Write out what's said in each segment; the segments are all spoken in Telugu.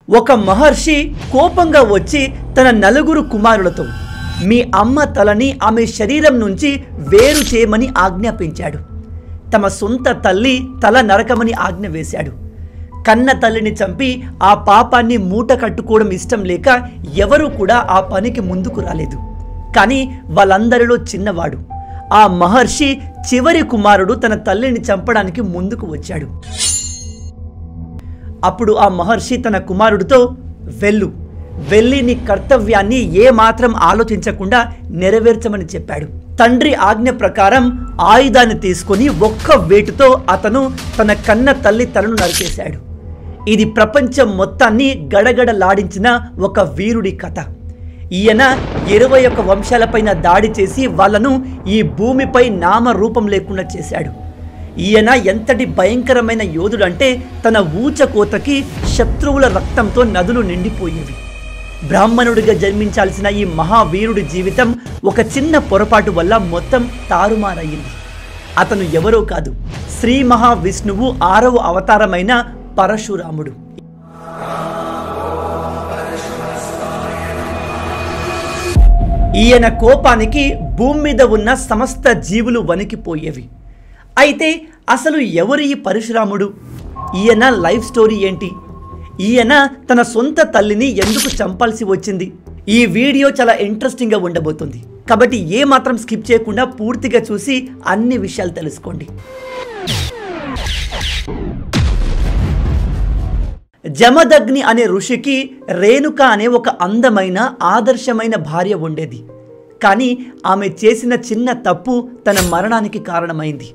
ఒక మహర్షి కోపంగా వచ్చి తన నలుగురు కుమారులతో మీ అమ్మ తలని ఆమె శరీరం నుంచి వేరు చేయమని ఆజ్ఞాపించాడు. తమ సొంత తల్లి తల నరకమని ఆజ్ఞ వేశాడు. కన్న తల్లిని చంపి ఆ పాపాన్ని మూట కట్టుకోవడం ఇష్టం లేక ఎవరూ కూడా ఆ పనికి ముందుకు రాలేదు. కానీ వాళ్ళందరిలో చిన్నవాడు ఆ మహర్షి చివరి కుమారుడు తన తల్లిని చంపడానికి ముందుకు వచ్చాడు. అప్పుడు ఆ మహర్షి తన కుమారుడితో వెళ్ళి నీ కర్తవ్యాన్ని ఏమాత్రం ఆలోచించకుండా నెరవేర్చమని చెప్పాడు. తండ్రి ఆజ్ఞ ప్రకారం ఆయుధాన్ని తీసుకొని ఒక్క వేటుతో అతను తన కన్న తల్లి తలను నరికేశాడు. ఇది ప్రపంచం మొత్తాన్ని గడగడలాడించిన ఒక వీరుడి కథ. ఈయన 21 వంశాలపైన దాడి చేసి వాళ్ళను ఈ భూమిపై నామరూపం లేకుండా చేశాడు. ఈయన ఎంతటి భయంకరమైన యోధుడంటే తన ఊచకోతకి శత్రువుల రక్తంతో నదులు నిండిపోయేవి. బ్రాహ్మణుడిగా జన్మించాల్సిన ఈ మహావీరుడి జీవితం ఒక చిన్న పొరపాటు వల్ల మొత్తం తారుమారయ్యింది. అతను ఎవరో కాదు, శ్రీ మహావిష్ణువు 6వ అవతారమైన పరశురాముడు. ఈయన కోపానికి భూమి మీద ఉన్న సమస్త జీవులు వణికిపోయేవి. అయితే అసలు ఎవరు ఈ పరశురాముడు? ఈయన లైఫ్ స్టోరీ ఏంటి? ఈయన తన సొంత తల్లిని ఎందుకు చంపాల్సి వచ్చింది? ఈ వీడియో చాలా ఇంట్రెస్టింగ్గా ఉండబోతుంది. కాబట్టి ఏమాత్రం స్కిప్ చేయకుండా పూర్తిగా చూసి అన్ని విషయాలు తెలుసుకోండి. జమదగ్ని అనే ఋషికి రేణుక అనే ఒక అందమైన ఆదర్శమైన భార్య ఉండేది. కానీ ఆమె చేసిన చిన్న తప్పు తన మరణానికి కారణమైంది.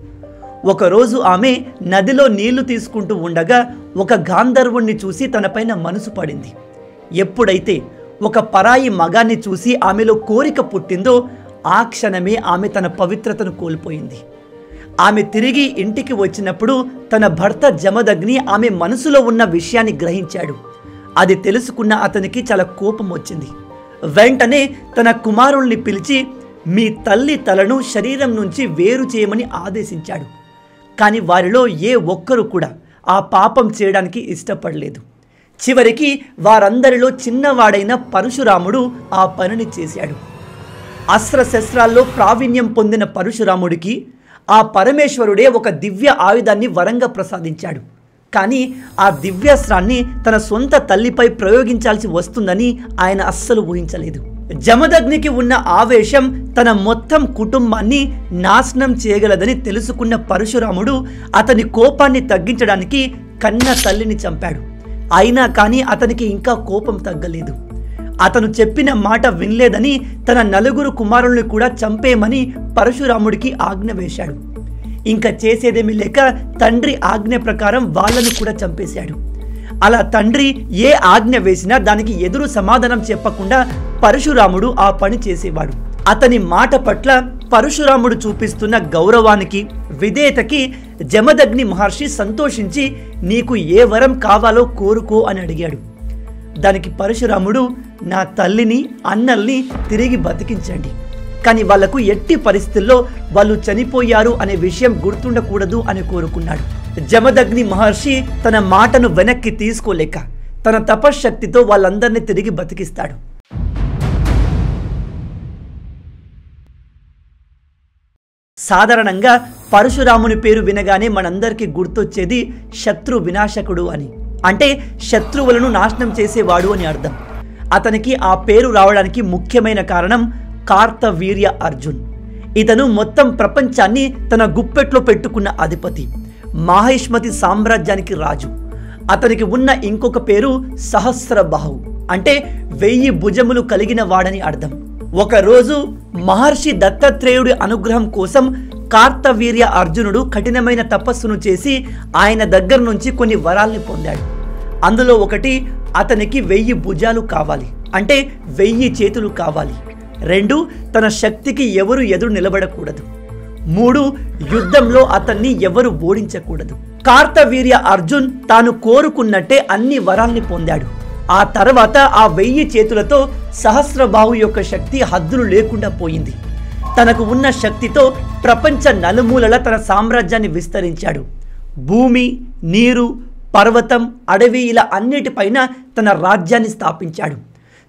ఒకరోజు ఆమె నదిలో నీళ్లు తీసుకుంటూ ఉండగా ఒక గాంధర్వుణ్ణి చూసి తనపైన మనసు పడింది. ఎప్పుడైతే ఒక పరాయి మగాన్ని చూసి ఆమెలో కోరిక పుట్టిందో ఆ క్షణమే ఆమె తన పవిత్రతను కోల్పోయింది. ఆమె తిరిగి ఇంటికి వచ్చినప్పుడు తన భర్త జమదగ్ని ఆమె మనసులో ఉన్న విషయాన్ని గ్రహించాడు. అది తెలుసుకున్న అతనికి చాలా కోపం వచ్చింది. వెంటనే తన కుమారుల్ని పిలిచి మీ తల్లి తలను శరీరం నుంచి వేరు చేయమని ఆదేశించాడు. కానీ వారిలో ఏ ఒక్కరు కూడా ఆ పాపం చేయడానికి ఇష్టపడలేదు. చివరికి వారందరిలో చిన్నవాడైన పరశురాముడు ఆ పనిని చేశాడు. అస్త్రశస్త్రాల్లో ప్రావీణ్యం పొందిన పరశురాముడికి ఆ పరమేశ్వరుడే ఒక దివ్య ఆయుధాన్ని వరంగా ప్రసాదించాడు. కానీ ఆ దివ్యాస్త్రాన్ని తన సొంత తల్లిపై ప్రయోగించాల్సి వస్తుందని ఆయన అస్సలు ఊహించలేదు. జమదగ్నికి ఉన్న ఆవేశం తన మొత్తం కుటుంబాన్ని నాశనం చేయగలదని తెలుసుకున్న పరశురాముడు అతని కోపాన్ని తగ్గించడానికి కన్న తల్లిని చంపాడు. అయినా కానీ అతనికి ఇంకా కోపం తగ్గలేదు. అతను చెప్పిన మాట వినలేదని తన నలుగురు కుమారుల్ని కూడా చంపేయమని పరశురాముడికి ఆజ్ఞ వేశాడు. ఇంకా చేసేదేమీ లేక తండ్రి ఆజ్ఞ ప్రకారం వాళ్ళను కూడా చంపేశాడు. అలా తండ్రి ఏ ఆజ్ఞ వేసినా దానికి ఎదురు సమాధానం చెప్పకుండా పరశురాముడు ఆ పని చేసేవాడు. అతని మాట పట్ల పరశురాముడు చూపిస్తున్న గౌరవానికి విధేయతకి జమదగ్ని మహర్షి సంతోషించి నీకు ఏ వరం కావాలో కోరుకో అని అడిగాడు. దానికి పరశురాముడు నా తల్లిని అన్నల్ని తిరిగి బతికించండి, కానీ వాళ్లకు ఎట్టి పరిస్థితుల్లో వాళ్ళు చనిపోయారు అనే విషయం గుర్తుండకూడదు అని కోరుకున్నాడు. జమదగ్ని మహర్షి తన మాటను వెనక్కి తీసుకోలేక తన తపశ్శక్తితో వాళ్ళందరినీ తిరిగి బతికిస్తాడు. సాధారణంగా పరశురాముని పేరు వినగానే మనందరికీ గుర్తొచ్చేది శత్రు వినాశకుడు అని, అంటే శత్రువులను నాశనం చేసేవాడు అని అర్థం. అతనికి ఆ పేరు రావడానికి ముఖ్యమైన కారణం కార్తవీర్య అర్జున్. ఇతను మొత్తం ప్రపంచాన్ని తన గుప్పెట్లో పెట్టుకున్న అధిపతి, మాహిష్మతి సామ్రాజ్యానికి రాజు. అతనికి ఉన్న ఇంకొక పేరు సహస్రబాహు, అంటే 1000 భుజములు కలిగిన వాడని అర్థం. ఒకరోజు మహర్షి దత్తాత్రేయుడి అనుగ్రహం కోసం కార్తవీర్య అర్జునుడు కఠినమైన తపస్సును చేసి ఆయన దగ్గర నుంచి కొన్ని వరాల్ని పొందాడు. అందులో ఒకటి అతనికి 1000 భుజాలు కావాలి, అంటే 1000 చేతులు కావాలి. 2 తన శక్తికి ఎవరు ఎదురు నిలబడకూడదు. 3 యుద్ధంలో అతన్ని ఎవరు ఓడించకూడదు. కార్తవీర్య అర్జున్ తాను కోరుకున్నట్టే అన్ని వరాల్ని పొందాడు. ఆ తర్వాత ఆ 1000 చేతులతో సహస్రబాహు యొక్క శక్తి హద్దులు లేకుండా పోయింది. తనకు ఉన్న శక్తితో ప్రపంచ నలుమూలల తన సామ్రాజ్యాన్ని విస్తరించాడు. భూమి, నీరు, పర్వతం, అడవి ఇలా అన్నిటిపైన తన రాజ్యాన్ని స్థాపించాడు.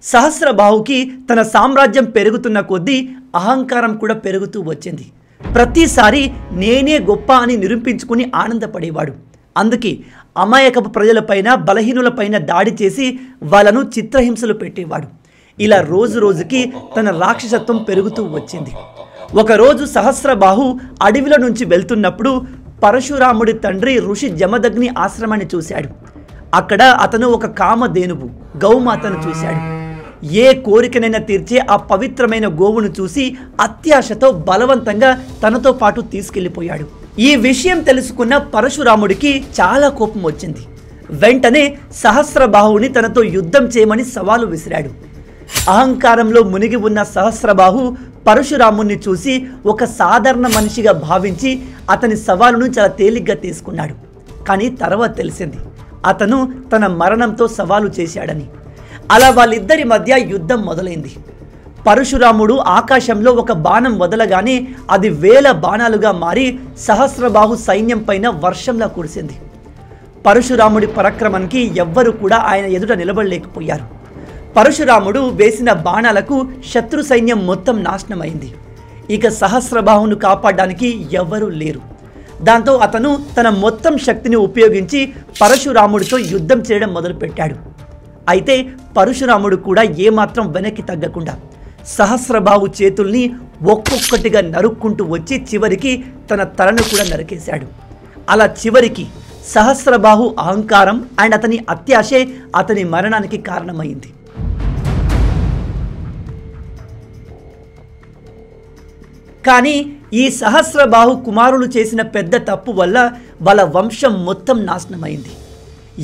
సహస్రబాహుకి తన సామ్రాజ్యం పెరుగుతున్న కొద్దీ అహంకారం కూడా పెరుగుతూ వచ్చింది. ప్రతిసారి నేనే గొప్ప అని నిరూపించుకుని ఆనందపడేవాడు. అందుకే అమాయకపు ప్రజలపైన, బలహీనులపైన దాడి చేసి వాళ్ళను చిత్రహింసలు పెట్టేవాడు. ఇలా రోజు రోజుకి తన రాక్షసత్వం పెరుగుతూ వచ్చింది. ఒకరోజు సహస్రబాహు అడవిలో నుంచి వెళ్తున్నప్పుడు పరశురాముడి తండ్రి ఋషి జమదగ్ని ఆశ్రమాన్ని చూశాడు. అక్కడ అతను ఒక కామధేనువు గౌమాతను చూశాడు. ఏ కోరికనైనా తీర్చే ఆ పవిత్రమైన గోవును చూసి అత్యాశతో బలవంతంగా తనతో పాటు తీసుకెళ్లిపోయాడు. ఈ విషయం తెలుసుకున్న పరశురాముడికి చాలా కోపం వచ్చింది. వెంటనే సహస్రబాహుని తనతో యుద్ధం చేయమని సవాలు విసిరాడు. అహంకారంలో మునిగి ఉన్న సహస్రబాహు పరశురాముని చూసి ఒక సాధారణ మనిషిగా భావించి అతని సవాలును చాలా తేలిగ్గా తీసుకున్నాడు. కానీ తర్వాత తెలిసింది అతను తన మరణంతో సవాలు చేశాడని. అలా వాళ్ళిద్దరి మధ్య యుద్ధం మొదలైంది. పరశురాముడు ఆకాశంలో ఒక బాణం వదలగానే అది వేల బాణాలుగా మారి సహస్రబాహు సైన్యం పైన వర్షంలా కురిసింది. పరశురాముడి పరాక్రమానికి ఎవ్వరూ కూడా ఆయన ఎదుట నిలబడలేకపోయారు. పరశురాముడు వేసిన బాణాలకు శత్రు సైన్యం మొత్తం నాశనమైంది. ఇక సహస్రబాహును కాపాడడానికి ఎవ్వరూ లేరు. దాంతో అతను తన మొత్తం శక్తిని ఉపయోగించి పరశురాముడితో యుద్ధం చేయడం మొదలుపెట్టాడు. అయితే పరశురాముడు కూడా ఏమాత్రం వెనక్కి తగ్గకుండా సహస్రబాహు చేతుల్ని ఒక్కొక్కటిగా నరుక్కుంటూ వచ్చి చివరికి తన తలను కూడా నరికేశాడు. అలా చివరికి సహస్రబాహు అహంకారం అండ్ అతని అత్యాశే అతని మరణానికి కారణమైంది. కానీ ఈ సహస్రబాహు కుమారులు చేసిన పెద్ద తప్పు వల్ల వాళ్ళ వంశం మొత్తం నాశనమైంది.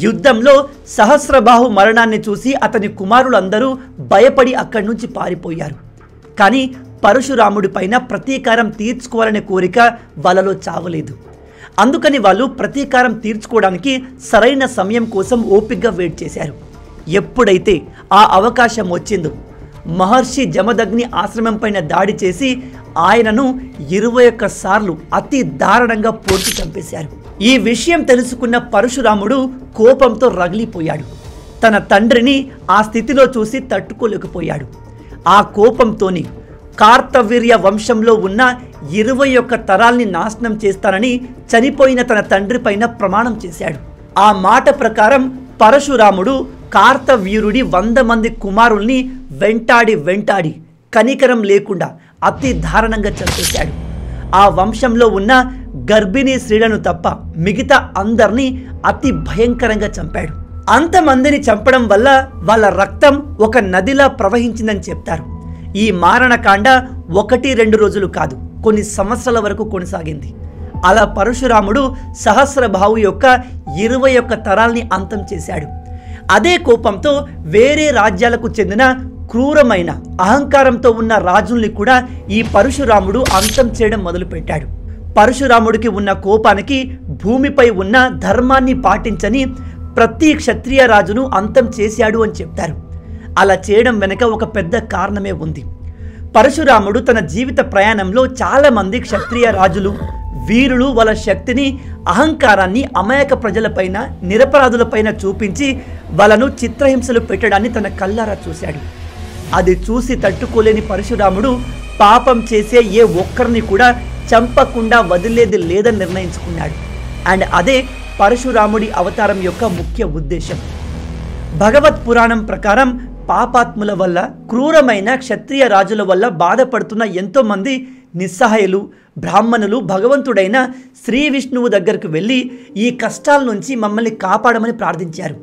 యుద్ధంలో సహస్రబాహు మరణాన్ని చూసి అతని కుమారులందరూ భయపడి అక్కడి నుంచి పారిపోయారు. కానీ పరశురాముడి పైన ప్రతీకారం తీర్చుకోవాలనే కోరిక వాళ్ళలో చావలేదు. అందుకని వాళ్ళు ప్రతీకారం తీర్చుకోవడానికి సరైన సమయం కోసం ఓపికగా వెయిట్ చేశారు. ఎప్పుడైతే ఆ అవకాశం వచ్చిందో మహర్షి జమదగ్ని ఆశ్రమం పైన దాడి చేసి ఆయనను 21 సార్లు అతి దారుణంగా పొడిచి చంపేశారు. ఈ విషయం తెలుసుకున్న పరశురాముడు కోపంతో రగిలిపోయాడు. తన తండ్రిని ఆ స్థితిలో చూసి తట్టుకోలేకపోయాడు. ఆ కోపంతోని కార్తవీర్య వంశంలో ఉన్న 21 తరాల్ని నాశనం చేస్తానని చనిపోయిన తన తండ్రి పైన ప్రమాణం చేశాడు. ఆ మాట ప్రకారం పరశురాముడు కార్తవీరుడి 100 మంది కుమారుల్ని వెంటాడి కనికరం లేకుండా అతి దారుణంగా చంపేశాడు. ఆ వంశంలో ఉన్న గర్భిణీ స్త్రీలను తప్ప మిగతా అందరినీ అతి భయంకరంగా చంపాడు. అంతమందిని చంపడం వల్ల వాళ్ళ రక్తం ఒక నదిలా ప్రవహించిందని చెప్తారు. ఈ మారణకాండ 1-2 రోజులు కాదు, కొన్ని సంవత్సరాల వరకు కొనసాగింది. అలా పరశురాముడు సహస్రబాహు యొక్క 21 తరాల్ని అంతం చేశాడు. అదే కోపంతో వేరే రాజ్యాలకు చెందిన క్రూరమైన అహంకారంతో ఉన్న రాజుల్ని కూడా ఈ పరశురాముడు అంతం చేయడం మొదలుపెట్టాడు. పరశురాముడికి ఉన్న కోపానికి భూమిపై ఉన్న ధర్మాన్ని పాటించని ప్రతి క్షత్రియ రాజును అంతం చేశాడు అని చెప్తారు. అలా చేయడం వెనుక ఒక పెద్ద కారణమే ఉంది. పరశురాముడు తన జీవిత ప్రయాణంలో చాలామంది క్షత్రియ రాజులు, వీరులు వాళ్ళ శక్తిని, అహంకారాన్ని అమాయక ప్రజలపైన, నిరపరాధులపైన చూపించి వాళ్ళను చిత్రహింసలు పెట్టడాన్ని తన కళ్ళారా చూశాడు. అది చూసి తట్టుకోలేని పరశురాముడు పాపం చేసే ఏ ఒక్కరిని కూడా చంపకుండా వదిలేది లేదని నిర్ణయించుకున్నాడు. అండ్ అదే పరశురాముడి అవతారం యొక్క ముఖ్య ఉద్దేశం. భగవత్ పురాణం ప్రకారం పాపాత్ముల వల్ల, క్రూరమైన క్షత్రియ రాజుల వల్ల బాధపడుతున్న ఎంతోమంది నిస్సహాయులు, బ్రాహ్మణులు భగవంతుడైన శ్రీ విష్ణువు దగ్గరకు వెళ్ళి ఈ కష్టాల నుంచి మమ్మల్ని కాపాడమని ప్రార్థించారు.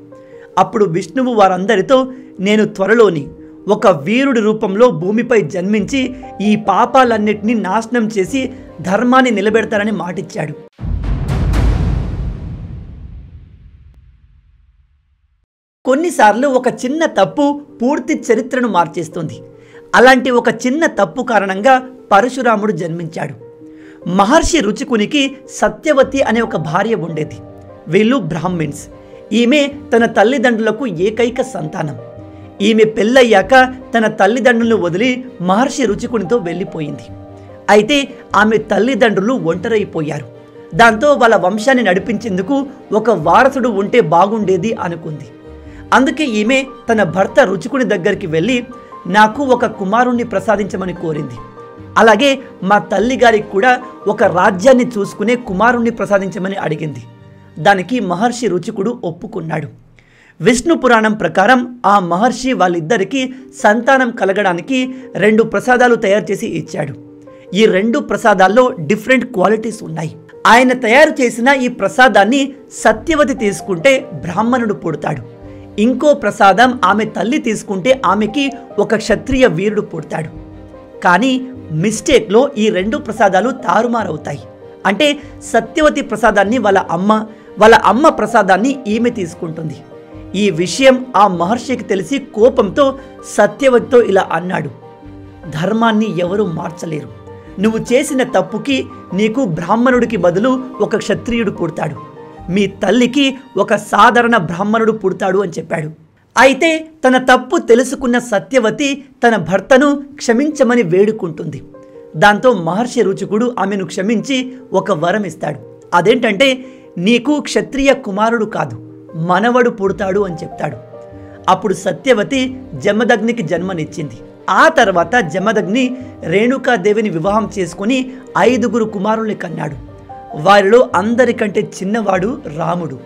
అప్పుడు విష్ణువు వారందరితో నేను త్వరలోని ఒక వీరుడి రూపంలో భూమిపై జన్మించి ఈ పాపాలన్నిటినీ నాశనం చేసి ధర్మాన్ని నిలబెడతారని మాటిచ్చాడు. కొన్నిసార్లు ఒక చిన్న తప్పు పూర్తి చరిత్రను మార్చేస్తుంది. అలాంటి ఒక చిన్న తప్పు కారణంగా పరశురాముడు జన్మించాడు. మహర్షి రుచికునికి సత్యవతి అనే ఒక భార్య ఉండేది. వీళ్ళు బ్రాహ్మిన్స్. ఈమె తన తల్లిదండ్రులకు ఏకైక సంతానం. ఈమె పెళ్ళయ్యాక తన తల్లిదండ్రులను వదిలి మహర్షి రుచికునితో వెళ్ళిపోయింది. అయితే ఆమె తల్లిదండ్రులు ఒంటరైపోయారు. దాంతో వాళ్ళ వంశాన్ని నడిపించేందుకు ఒక వారసుడు ఉంటే బాగుండేది అనుకుంది. అందుకే ఈమె తన భర్త రుచికుని దగ్గరికి వెళ్ళి నాకు ఒక కుమారుణ్ణి ప్రసాదించమని కోరింది. అలాగే మా తల్లిగారికి కూడా ఒక రాజ్యాన్ని చూసుకునే కుమారుణ్ణి ప్రసాదించమని అడిగింది. దానికి మహర్షి రుచికుడు ఒప్పుకున్నాడు. విష్ణు పురాణం ప్రకారం ఆ మహర్షి వాళ్ళిద్దరికీ సంతానం కలగడానికి 2 ప్రసాదాలు తయారు చేసి ఇచ్చాడు. ఈ 2 ప్రసాదాల్లో డిఫరెంట్ క్వాలిటీస్ ఉన్నాయి. ఆయన తయారు చేసిన ఈ ప్రసాదాన్ని సత్యవతి తీసుకుంటే బ్రాహ్మణుడు పుడతాడు. ఇంకో ప్రసాదం ఆమె తల్లి తీసుకుంటే ఆమెకి ఒక క్షత్రియ వీరుడు పుడతాడు. కానీ మిస్టేక్లో ఈ 2 ప్రసాదాలు తారుమారవుతాయి. అంటే సత్యవతి ప్రసాదాన్ని వాళ్ళ అమ్మ ప్రసాదాన్ని ఈమె తీసుకుంటుంది. ఈ విషయం ఆ మహర్షికి తెలిసి కోపంతో సత్యవతితో ఇలా అన్నాడు, ధర్మాన్ని ఎవరూ మార్చలేరు. నువ్వు చేసిన తప్పుకి నీకు బ్రాహ్మణుడికి బదులు ఒక క్షత్రియుడు పుడతాడు. మీ తల్లికి ఒక సాధారణ బ్రాహ్మణుడు పుడతాడు అని చెప్పాడు. అయితే తన తప్పు తెలుసుకున్న సత్యవతి తన భర్తను క్షమించమని వేడుకుంటుంది. దాంతో మహర్షి రుచికుడు ఆమెను క్షమించి ఒక వరం ఇస్తాడు. అదేంటంటే నీకు క్షత్రియ కుమారుడు కాదు, మనవడు పుడతాడు అని చెప్తాడు. అప్పుడు సత్యవతి జమదగ్నికి జన్మనిచ్చింది. ఆ తర్వాత జమదగ్ని రేణుకాదేవిని వివాహం చేసుకుని 5 కుమారుల్ని కన్నాడు. వారిలో అందరికంటే చిన్నవాడు రాముడు.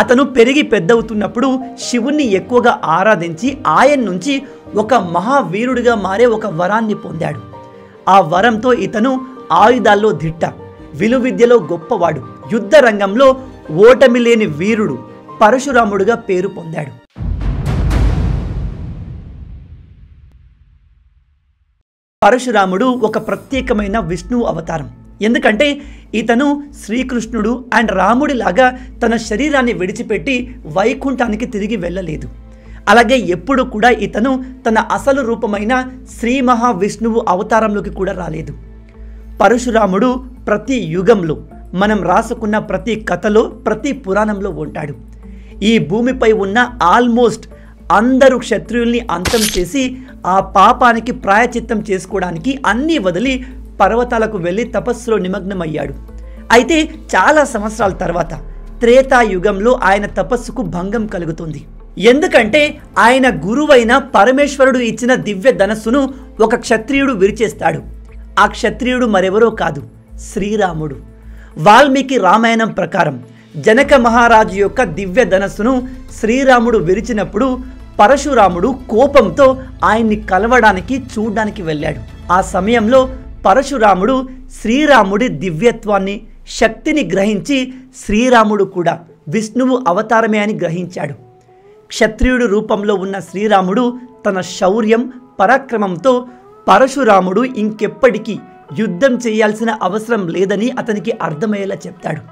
అతను పెరిగి పెద్దవుతున్నప్పుడు శివుణ్ణి ఎక్కువగా ఆరాధించి ఆయన నుంచి ఒక మహావీరుడిగా మారే ఒక వరాన్ని పొందాడు. ఆ వరంతో ఇతను ఆయుధాల్లో దిట్ట, విలువిద్యలో గొప్పవాడు, యుద్ధ రంగంలో ఓటమి లేని వీరుడు, పరశురాముడుగా పేరు పొందాడు. పరశురాముడు ఒక ప్రత్యేకమైన విష్ణువు అవతారం. ఎందుకంటే ఇతను శ్రీకృష్ణుడు అండ్ రాముడిలాగా తన శరీరాన్ని విడిచిపెట్టి వైకుంఠానికి తిరిగి వెళ్ళలేదు. అలాగే ఎప్పుడు కూడా ఇతను తన అసలు రూపమైన శ్రీ మహావిష్ణువు అవతారంలోకి కూడా రాలేదు. పరశురాముడు ప్రతి యుగంలో మనం రాసుకున్న ప్రతి కథలో, ప్రతి పురాణంలో ఉంటాడు. ఈ భూమిపై ఉన్న ఆల్మోస్ట్ అందరూ క్షత్రియుల్ని అంతం చేసి ఆ పాపానికి ప్రాయచిత్తం చేసుకోవడానికి అన్నీ వదిలి పర్వతాలకు వెళ్ళి తపస్సులో నిమగ్నమయ్యాడు. అయితే చాలా సంవత్సరాల తర్వాత త్రేతాయుగంలో ఆయన తపస్సుకు భంగం కలుగుతుంది. ఎందుకంటే ఆయన గురువైన పరమేశ్వరుడు ఇచ్చిన దివ్య ధనస్సును ఒక క్షత్రియుడు విరిచేస్తాడు. ఆ క్షత్రియుడు మరెవరో కాదు, శ్రీరాముడు. వాల్మీకి రామాయణం ప్రకారం జనక మహారాజు యొక్క దివ్య ధనస్సును శ్రీరాముడు విరిచినప్పుడు పరశురాముడు కోపంతో ఆయన్ని కలవడానికి చూడ్డానికి వెళ్ళాడు. ఆ సమయంలో పరశురాముడు శ్రీరాముడి దివ్యత్వాన్ని, శక్తిని గ్రహించి శ్రీరాముడు కూడా విష్ణువు అవతారమే అని గ్రహించాడు. క్షత్రియుడు రూపంలో ఉన్న శ్రీరాముడు తన శౌర్యం, పరాక్రమంతో పరశురాముడు ఇంకెప్పటికీ యుద్ధం చేయాల్సిన అవసరం లేదని అతనికి అర్థమయ్యేలా చెప్తాడు.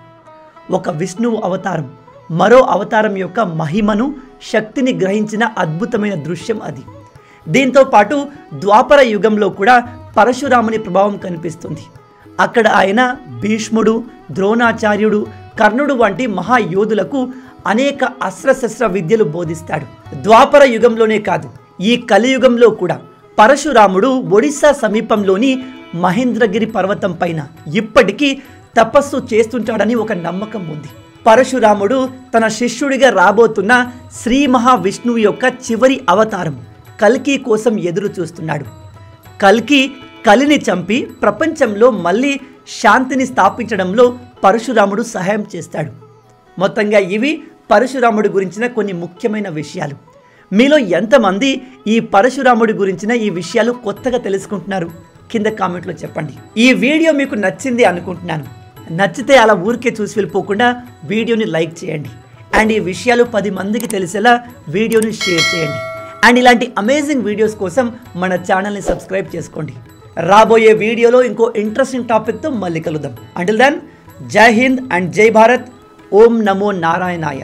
ఒక విష్ణువు అవతారం మరో అవతారం యొక్క మహిమను, శక్తిని గ్రహించిన అద్భుతమైన దృశ్యం అది. దీంతో పాటు ద్వాపర యుగంలో కూడా పరశురాముని ప్రభావం కనిపిస్తుంది. అక్కడ ఆయన భీష్ముడు, ద్రోణాచార్యుడు, కర్ణుడు వంటి మహాయోధులకు అనేక అస్త్రశస్త్ర విద్యలు బోధిస్తాడు. ద్వాపర యుగంలోనే కాదు, ఈ కలియుగంలో కూడా పరశురాముడు ఒడిశా సమీపంలోని మహేంద్రగిరి పర్వతం పైన ఇప్పటికీ తపస్సు చేస్తుంటాడని ఒక నమ్మకం ఉంది. పరశురాముడు తన శిష్యుడిగా రాబోతున్న శ్రీ మహావిష్ణువు యొక్క చివరి అవతారం కల్కి కోసం ఎదురు చూస్తున్నాడు. కల్కి కలిని చంపి ప్రపంచంలో మళ్ళీ శాంతిని స్థాపించడంలో పరశురాముడు సహాయం చేస్తాడు. మొత్తంగా ఇవి పరశురాముడి గురించిన కొన్ని ముఖ్యమైన విషయాలు. మీలో ఎంతమంది ఈ పరశురాముడి గురించిన ఈ విషయాలు కొత్తగా తెలుసుకుంటున్నారు? కింద కామెంట్లో చెప్పండి. ఈ వీడియో మీకు నచ్చింది అనుకుంటున్నాను. నచ్చితే అలా ఊరికే చూసి వెళ్ళిపోకుండా వీడియోని లైక్ చేయండి. అండ్ ఈ విషయాలు 10 మందికి తెలిసేలా వీడియోని షేర్ చేయండి. అండ్ ఇలాంటి అమేజింగ్ వీడియోస్ కోసం మన ఛానల్ని సబ్స్క్రైబ్ చేసుకోండి. రాబోయే వీడియోలో ఇంకో ఇంట్రెస్టింగ్ టాపిక్తో మళ్ళీ కలుద్దాం. అంటిల్ దెన్, జై హింద్ అండ్ జై భారత్. ఓం నమో నారాయణాయ.